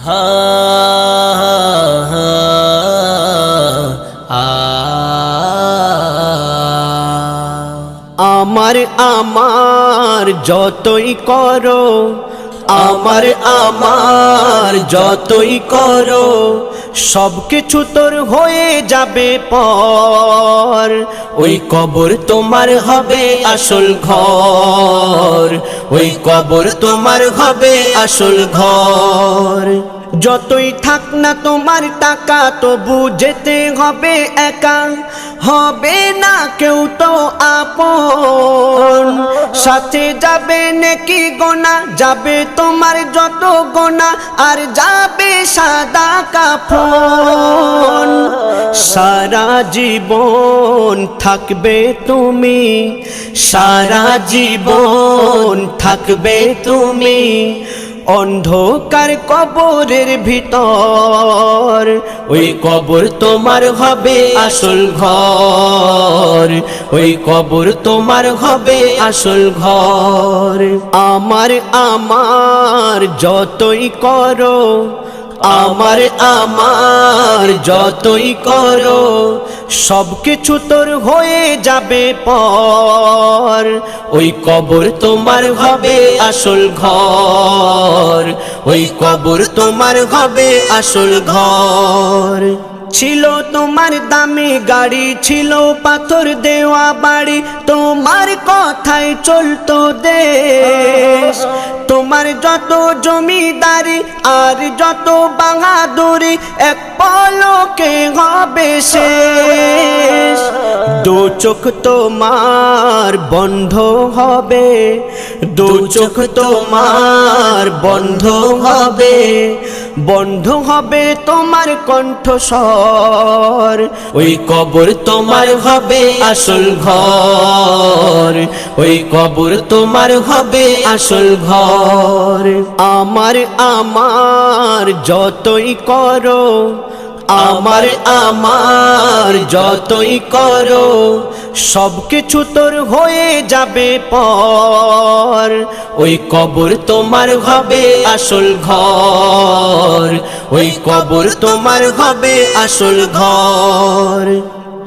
হা হা আ আমার যতই করো, আমার যতই করো, সবকিছু তোর হয়ে যাবে পর। ওই কবর তোমার হবে আসল ঘর, ওই কবর তোমার হবে আসল ঘর। যতই থাক না তোমার টাকা, তবু যেতে হবে একা, হবে না কেউ তো আপন। সাথে যাবে নেকি গোনা, যাবে তোমার যত গোনা, আর যাবে সাদা কাফন। সারা জীবন থাকবে তুমি, সারা জীবন থাকবে তুমি অন্ধকার কবরের ভিতর। ওই কবর তোমার হবে আসল ঘর, ওই কবর তোমার হবে আসল ঘর। আমার যতই করো, আমার যতই করো, সবকিছু তোর হয়ে যাবে পর। ওই কবর তোমার হবে আসল ঘর, ওই কবর তোমার হবে আসল ঘর। ছিল তোমার দামি গাড়ি, ছিল পাথর দেওয়া বাড়ি, তোমার কথাই চলতো দেশ। তোমার যত জমিদারি আর যত বাহাদুরি, এক পলকে হবে শেষ। দু চোখ তোমার বন্ধ হবে, দু চোখ তোমার বন্ধ হবে, বন্ধ হবে তোমার কণ্ঠস্বর। ওই কবর তোমার হবে আসল ঘর, ওই কবর তোমার হবে আসল ঘর। আমার যতই করো, আমার যতই করো, সবকিছু তোর হয়ে যাবে পর। ওই কবর তোমার হবে আসল ঘর, ওই কবর তোমার হবে আসল ঘর।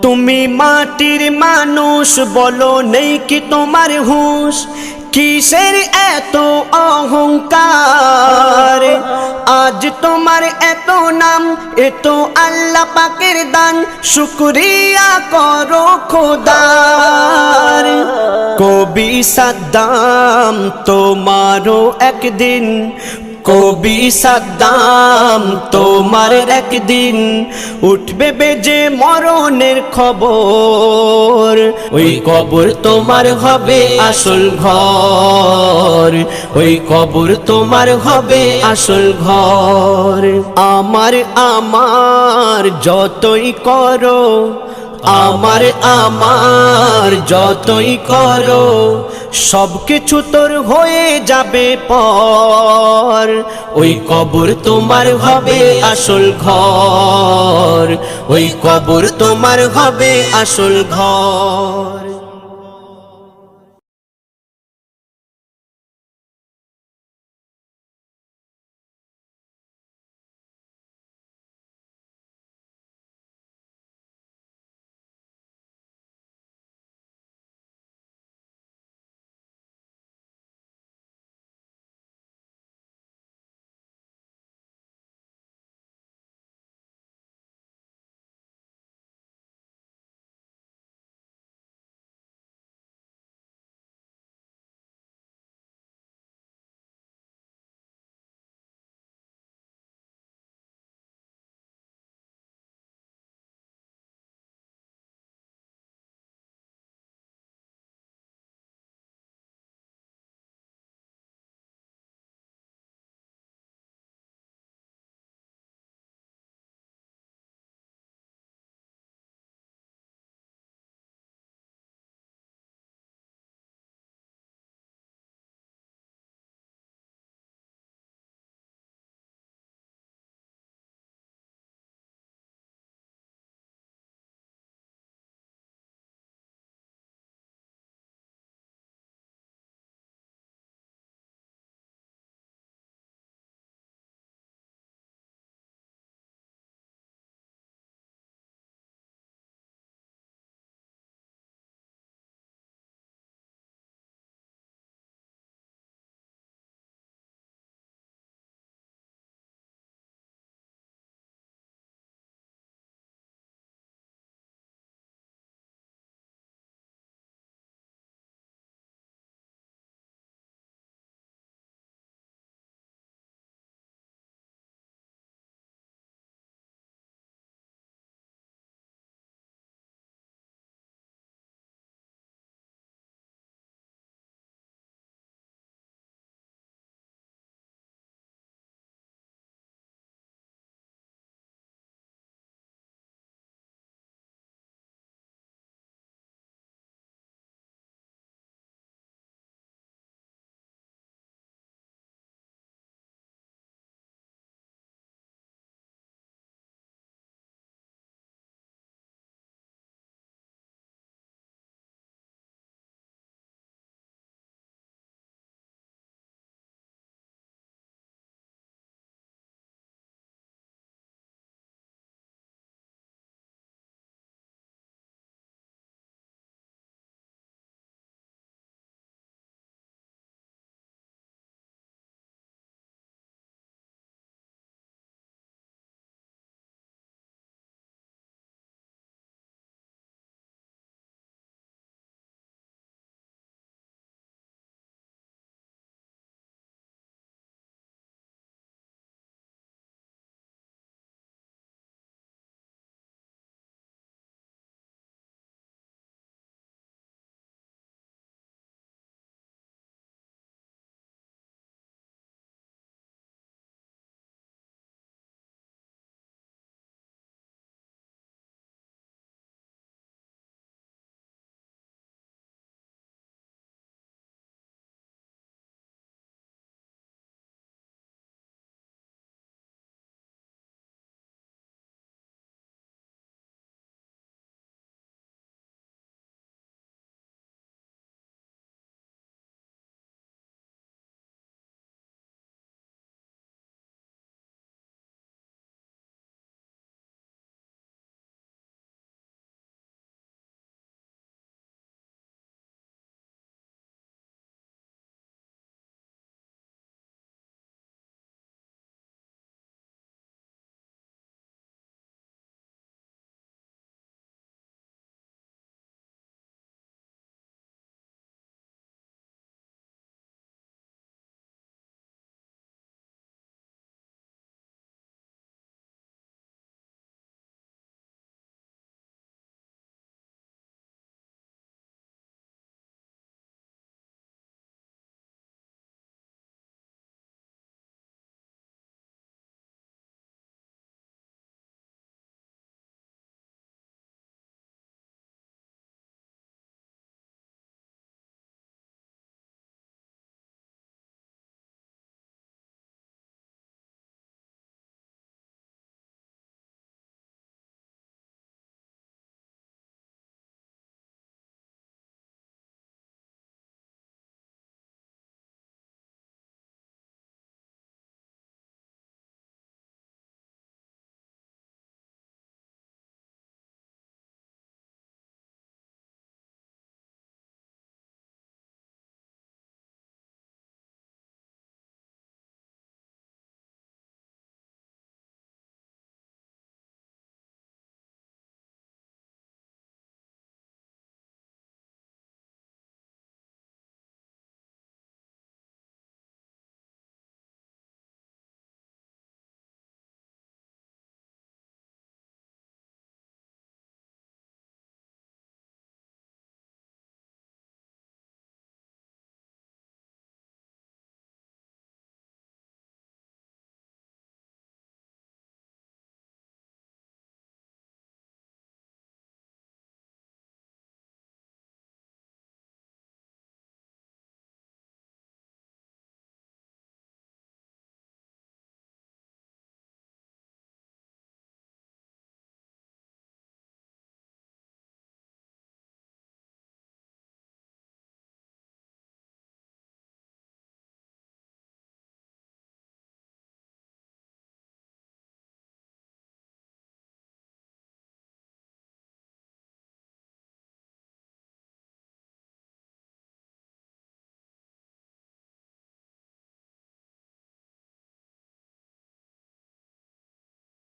তুমি মাটির মানুষ, বলো নেই কি তোমার হুঁশ? কিসের এত অহংকার? আজ তোমার এত নাম, এত আল্লাহ পাকের দান, শুকরিয়া করো খোদার। কবি সাদ্দাম তোমারও একদিন, কবি সাদ্দাম তোমার একদিন উঠবে বেজে মরণের খবর। ওই কবর তোমার হবে আসল ঘর, ওই কবর তোমার হবে আসল ঘর। আমার যতই করো, আমার যতই করো, সবকিছু তোর হয়ে যাবে পর। ওই কবর তোমার হবে আসল ঘর, ওই কবর তোমার হবে আসল ঘর।